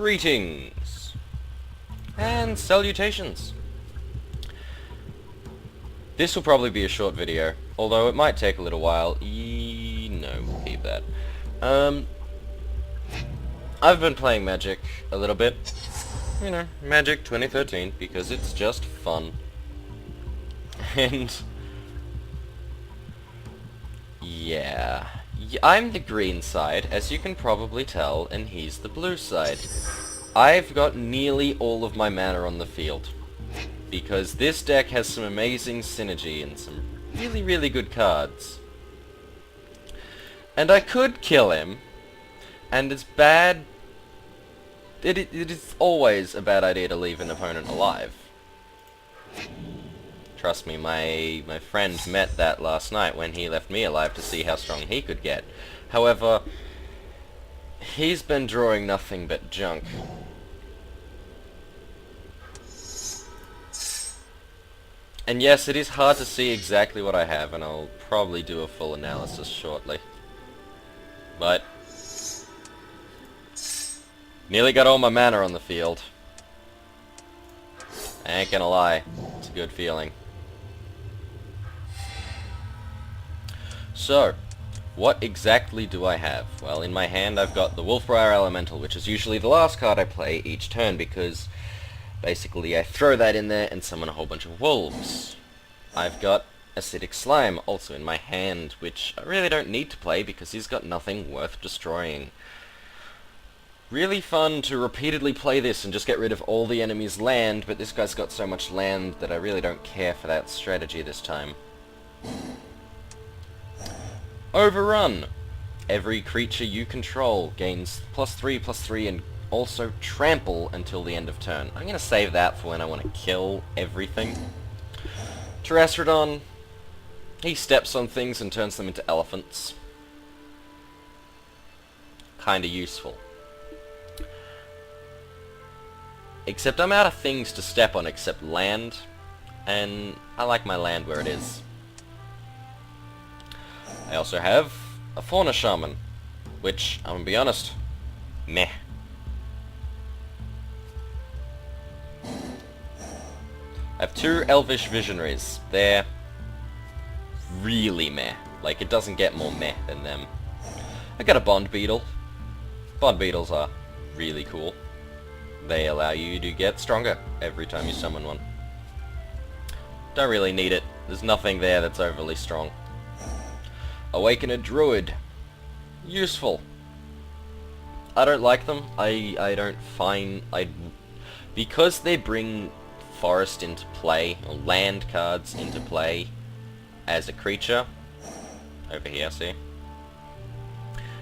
Greetings and salutations. This will probably be a short video, although it might take a little while. No, we'll keep that. I've been playing Magic a little bit. You know, Magic 2013, because it's just fun. And yeah, I'm the green side, as you can probably tell, and he's the blue side. I've got nearly all of my mana on the field, because this deck has some amazing synergy and some really, really good cards. And I could kill him, and it's bad. It is always a bad idea to leave an opponent alive. Trust me, my friend met that last night when he left me alive to see how strong he could get. However, he's been drawing nothing but junk. And yes, it is hard to see exactly what I have, and I'll probably do a full analysis shortly. But nearly got all my mana on the field. I ain't gonna lie, it's a good feeling. So, what exactly do I have? Well, in my hand I've got the Wolfbriar Elemental, which is usually the last card I play each turn, because basically I throw that in there and summon a whole bunch of wolves. I've got Acidic Slime also in my hand, which I really don't need to play because he's got nothing worth destroying. Really fun to repeatedly play this and just get rid of all the enemy's land, but this guy's got so much land that I really don't care for that strategy this time. Overrun! Every creature you control gains +3/+3 and also trample until the end of turn. I'm gonna save that for when I want to kill everything. Terastrodon, he steps on things and turns them into elephants. Kinda useful. Except I'm out of things to step on except land, and I like my land where it is. I also have a Fauna Shaman, which, I'm gonna be honest, meh. I have two Elvish Visionaries. They're really meh. Like, it doesn't get more meh than them. I got a Bond Beetle. Bond Beetles are really cool. They allow you to get stronger every time you summon one. Don't really need it. There's nothing there that's overly strong. Awaken a Druid. Useful. I don't like them. I don't find... because they bring forest into play, or land cards into play as a creature. Over here, see?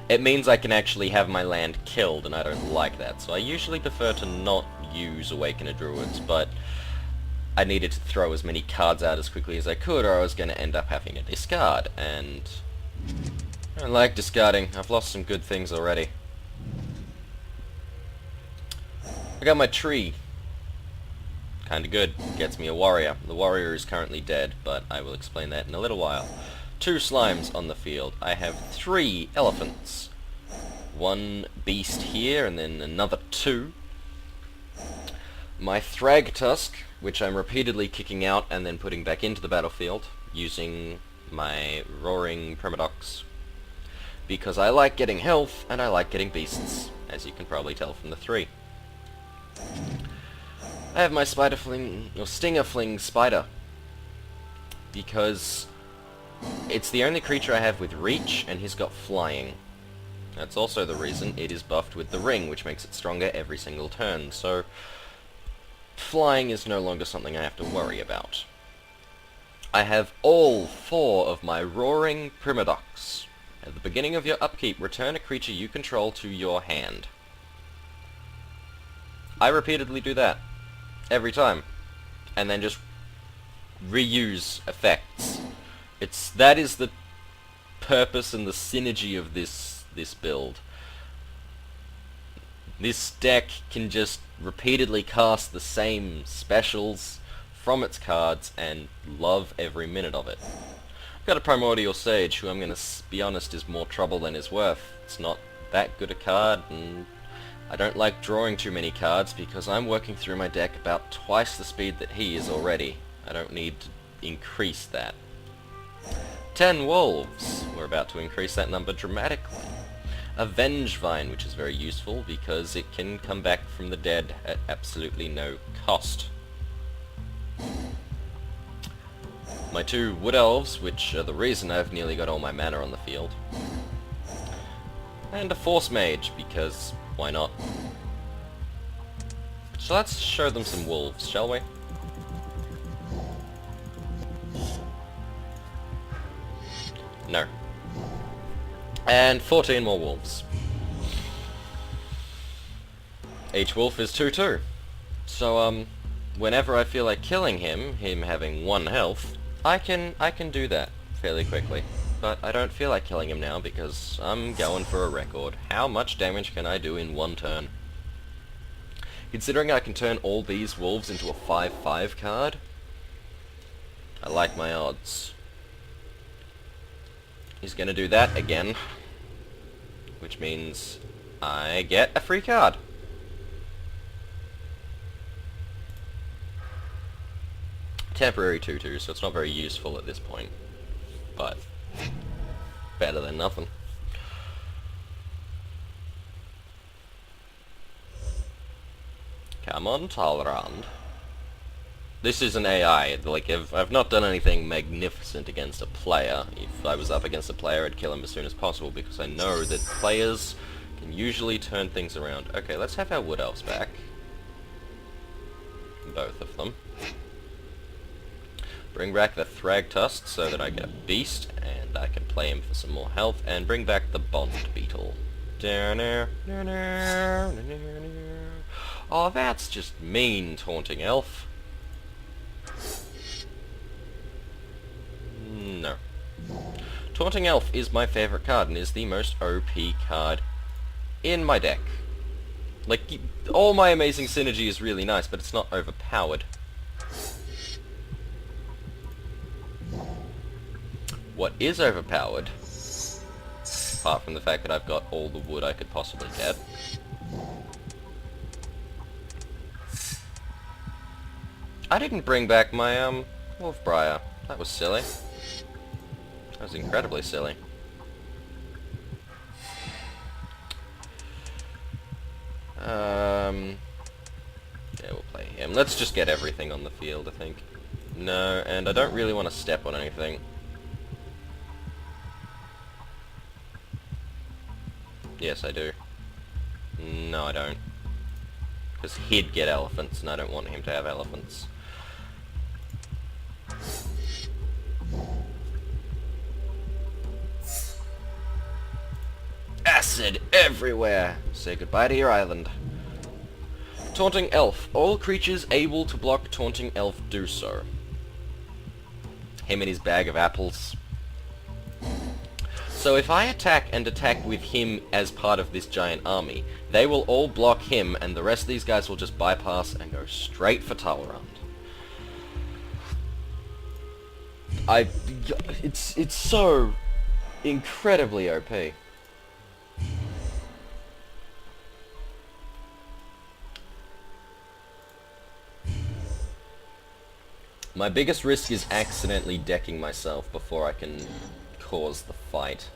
It means I can actually have my land killed, and I don't like that. So I usually prefer to not use Awaken a Druids, but I needed to throw as many cards out as quickly as I could, or I was going to end up having to discard, and I don't like discarding. I've lost some good things already. I got my tree. Kinda good. Gets me a warrior. The warrior is currently dead, but I will explain that in a little while. 2 slimes on the field. I have 3 elephants. 1 beast here, and then another 2. My Thragtusk, which I'm repeatedly kicking out and then putting back into the battlefield, using my Roaring Primodox. Because I like getting health, and I like getting beasts, as you can probably tell from the 3. I have my Spider Fling, or Stinger Fling Spider, because it's the only creature I have with reach, and he's got flying. That's also the reason it is buffed with the ring, which makes it stronger every single turn, so flying is no longer something I have to worry about. I have all 4 of my Roaring Primodox. At the beginning of your upkeep, return a creature you control to your hand. I repeatedly do that. Every time. And then just reuse effects. That is the purpose and the synergy of this build. This deck can just repeatedly cast the same specials from its cards and love every minute of it. I've got a Primordial Sage, who I'm going to be honest is more trouble than is worth. It's not that good a card, and I don't like drawing too many cards because I'm working through my deck about twice the speed that he is already. I don't need to increase that. 10 wolves. We're about to increase that number dramatically. A Vengevine, which is very useful because it can come back from the dead at absolutely no cost. My 2 Wood Elves, which are the reason I've nearly got all my mana on the field. And a Force Mage, because why not? So let's show them some wolves, shall we? No. And 14 more wolves. Each wolf is 2/2. So, whenever I feel like killing him having 1 health, I can do that fairly quickly. But I don't feel like killing him now because I'm going for a record. How much damage can I do in 1 turn? Considering I can turn all these wolves into a 5/5 card, I like my odds. He's gonna do that again, which means I get a free card. Temporary 2/2, so it's not very useful at this point, but better than nothing. Come on, Talrand. This is an AI. Like, I've not done anything magnificent against a player. If I was up against a player, I'd kill him as soon as possible because I know that players can usually turn things around. Okay, let's have our Wood Elves back. Both of them. Bring back the Thragtusk so that I get a beast, and I can play him for some more health, and bring back the Bond Beetle. Oh, that's just mean, Taunting Elf. No. Taunting Elf is my favorite card, and is the most OP card in my deck. Like, all my amazing synergy is really nice, but it's not overpowered. What is overpowered, apart from the fact that I've got all the wood I could possibly get, I didn't bring back my, Wolfbriar. That was silly. That was incredibly silly. Yeah, we'll play him. Let's just get everything on the field, I think. No, and I don't really want to step on anything. Yes, I do. No, I don't. Because he'd get elephants, and I don't want him to have elephants. Acid everywhere! Say goodbye to your island. Taunting Elf. All creatures able to block Taunting Elf do so. Him and his bag of apples. So if I attack and attack with him as part of this giant army, they will all block him, and the rest of these guys will just bypass and go straight for Talrand. It's so incredibly OP. My biggest risk is accidentally decking myself before I can cause the fight.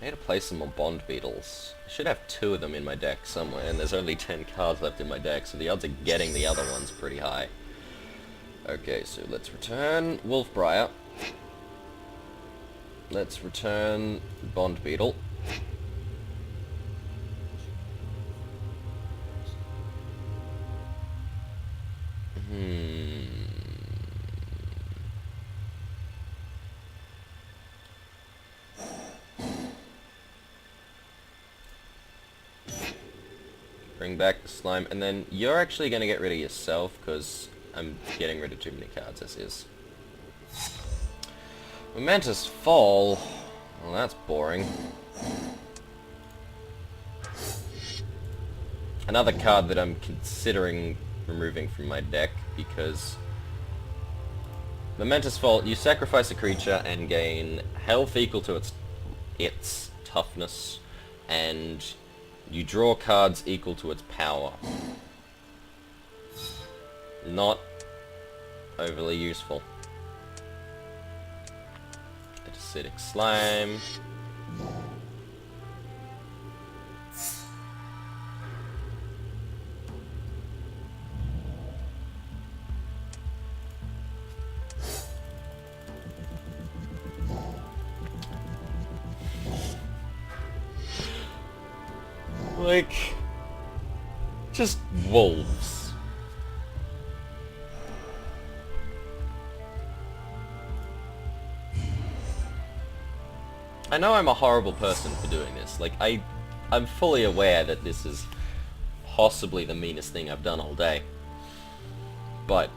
I need to play some more Bond Beetles. I should have 2 of them in my deck somewhere, and there's only 10 cards left in my deck, so the odds of getting the other one's pretty high. Okay, so let's return Wolfbriar. Let's return Bond Beetle. Bring back the slime, and then you're actually going to get rid of yourself, because I'm getting rid of too many cards as is. Momentous Fall. Well, that's boring. Another card that I'm considering removing from my deck, because Momentous Fault, you sacrifice a creature and gain health equal to its toughness, and you draw cards equal to its power. Not overly useful. Acidic Slime. Like, just wolves. I know I'm a horrible person for doing this. Like, I'm fully aware that this is possibly the meanest thing I've done all day. But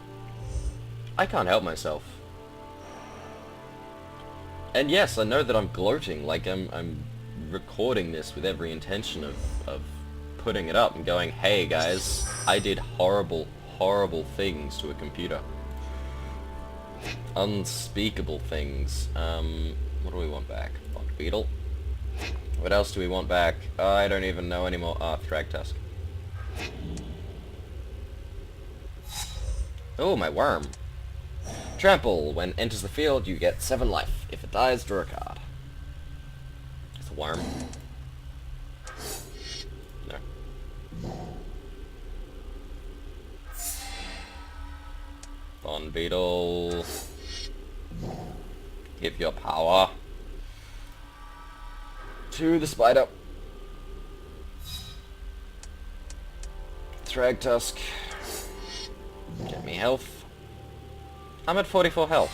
I can't help myself. And yes, I know that I'm gloating, like I'm recording this with every intention of putting it up and going, hey guys, I did horrible, horrible things to a computer. Unspeakable things. What do we want back? Bond Beetle. What else do we want back? I don't even know anymore. Ah, Thragtusk. Oh, my worm. Trample. When enters the field, you get 7 life. If it dies, draw a card. It's a worm. No. Bond Beetle. Give your power to the spider. Thragtusk. Get me health. I'm at 44 health.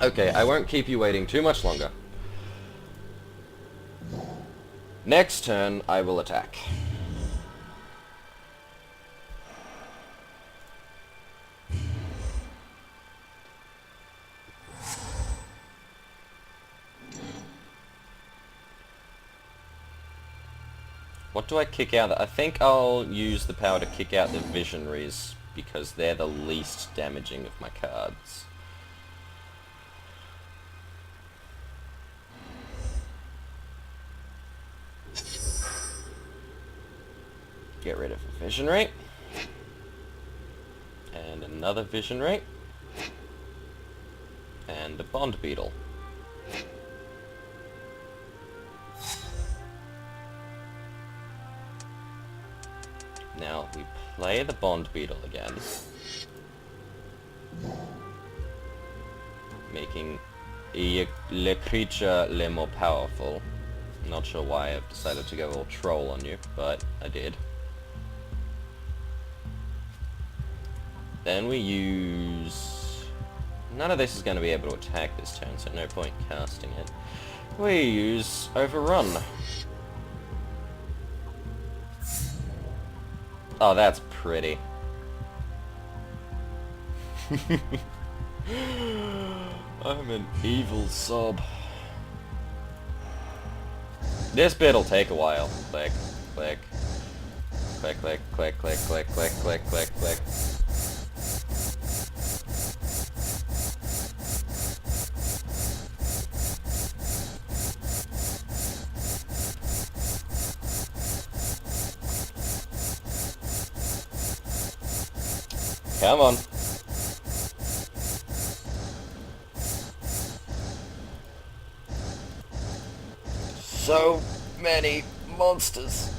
Okay, I won't keep you waiting too much longer. Next turn, I will attack. What do I kick out? I think I'll use the power to kick out the Visionaries, because they're the least damaging of my cards. Get rid of a Visionary. And another Visionary. And a Bond Beetle. Now, we play the Bond Beetle again. Making le creature le more powerful. Not sure why I've decided to go all troll on you, but I did. Then we use... None of this is going to be able to attack this turn, so no point casting it. We use Overrun. Oh, that's pretty. I'm an evil sob. This bit'll take a while. Click, click. Click, click, click, click, click, click, click, click, click. Come on. So many monsters.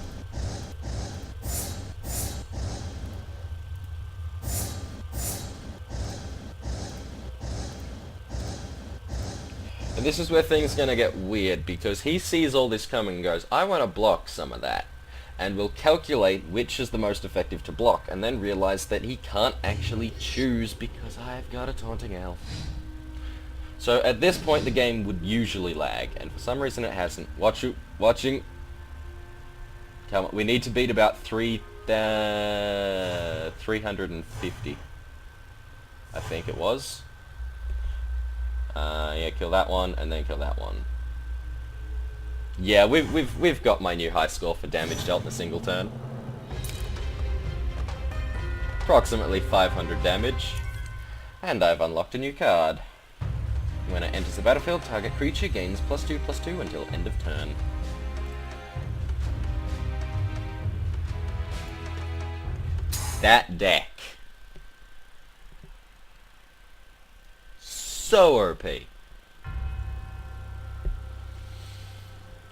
And this is where things are going to get weird, because he sees all this coming and goes, I want to block some of that. And will calculate which is the most effective to block, and then realize that he can't actually choose because I've got a Taunting Elf. So at this point the game would usually lag, and for some reason it hasn't. Watching. Come on, we need to beat about 350. I think it was. Yeah, kill that one, and then kill that one. Yeah, we've got my new high score for damage dealt in a single turn. approximately 500 damage, and I've unlocked a new card. When it enters the battlefield, target creature gains +2/+2 until end of turn. That deck. So OP.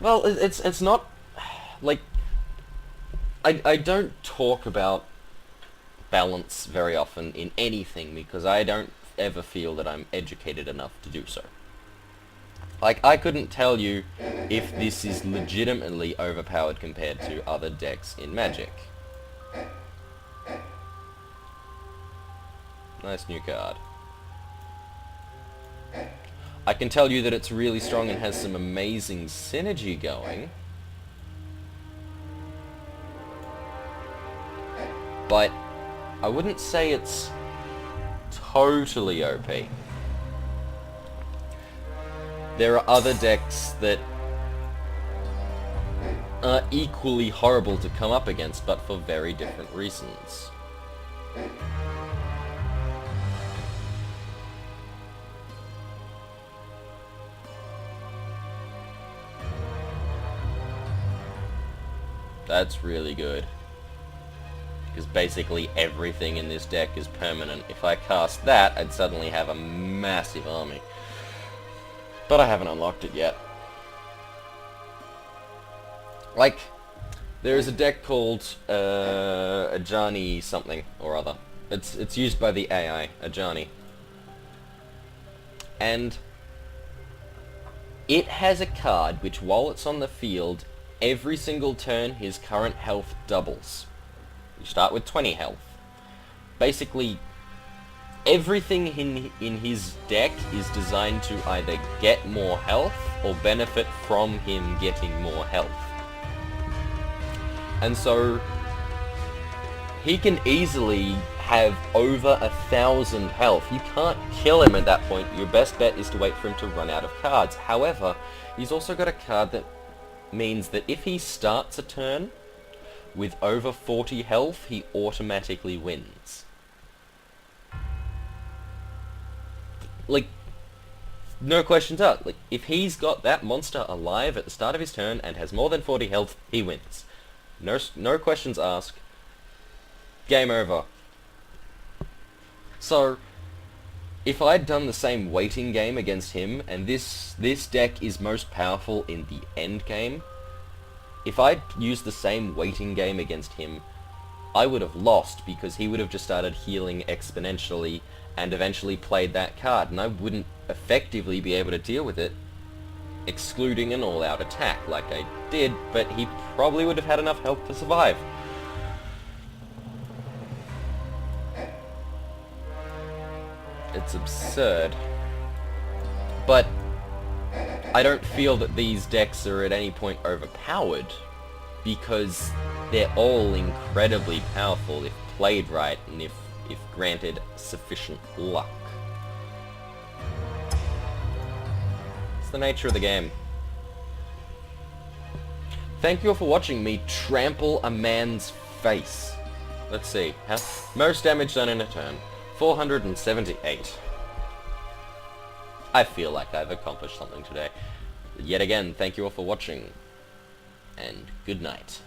Well, it's not like I don't talk about balance very often in anything because I don't ever feel that I'm educated enough to do so. Like, I couldn't tell you if this is legitimately overpowered compared to other decks in Magic. Nice new card. I can tell you that it's really strong and has some amazing synergy going. But I wouldn't say it's totally OP. There are other decks that are equally horrible to come up against, but for very different reasons. That's really good. Because basically everything in this deck is permanent. If I cast that, I'd suddenly have a massive army. But I haven't unlocked it yet. Like, there is a deck called Ajani something or other. It's used by the AI, Ajani. And it has a card which, while it's on the field, every single turn his current health doubles. You start with 20 health. Basically, everything in his deck is designed to either get more health or benefit from him getting more health. And so he can easily have over 1,000 health. You can't kill him at that point. Your best bet is to wait for him to run out of cards. However, he's also got a card that means that if he starts a turn with over 40 health, he automatically wins. Like, no questions asked. Like, if he's got that monster alive at the start of his turn and has more than 40 health, he wins. No questions asked. Game over. So, if I'd done the same waiting game against him, and this deck is most powerful in the end game, if I'd used the same waiting game against him, I would have lost because he would have just started healing exponentially and eventually played that card, and I wouldn't effectively be able to deal with it, excluding an all-out attack like I did, but he probably would have had enough health to survive. It's absurd. But I don't feel that these decks are at any point overpowered, because they're all incredibly powerful if played right and if granted sufficient luck. It's the nature of the game. Thank you all for watching me trample a man's face. Let's see. Most damage done in a turn. 478. I feel like I've accomplished something today. Yet again, thank you all for watching, and good night.